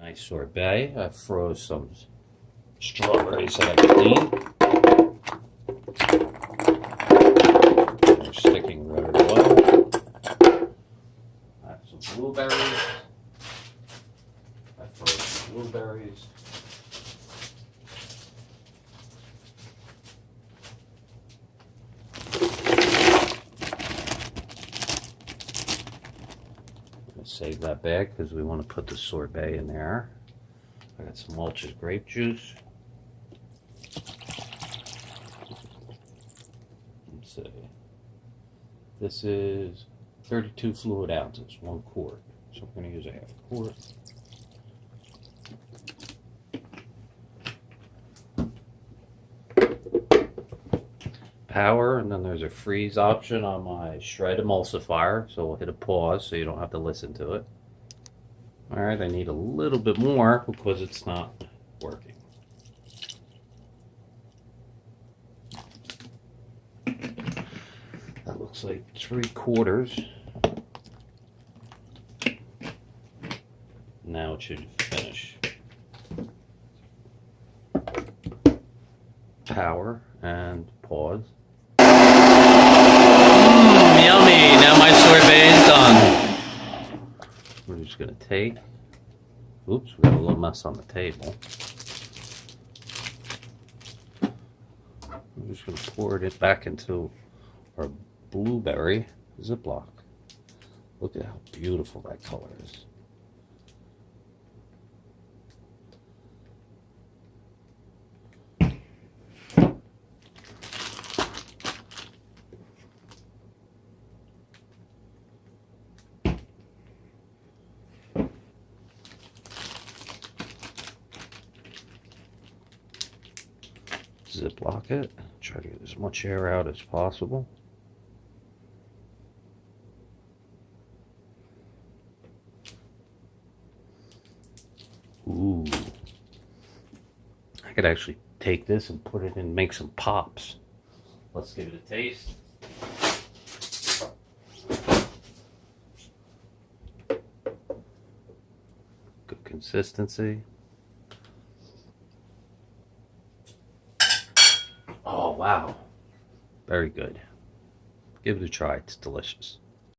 Nice sorbet. I froze some strawberries that I cleaned. They're sticking really well. I have some blueberries. I froze some blueberries. Save that bag because we want to put the sorbet in there. I got some Welch'S Grape juice. Let's see. This is 32 fluid ounces, 1 quart. So we're going to use a half quart. Power, and then there's a freeze option on my shred emulsifier, so we'll hit a pause so you don't have to listen to it. Alright, I need a little bit more because it's not working. That looks like 3/4. Now it should finish. Power and pause. Yummy! Now my sorbet is done. We're just gonna take. Oops, we got a little mess on the table. I'm just gonna pour it back into our blueberry Ziploc. Look at how beautiful that color is. Ziploc it. Try to get as much air out as possible. Ooh. I could actually take this and put it in and make some pops. Let's give it a taste. Good consistency. Oh, wow. Very good. Give it a try. It's delicious.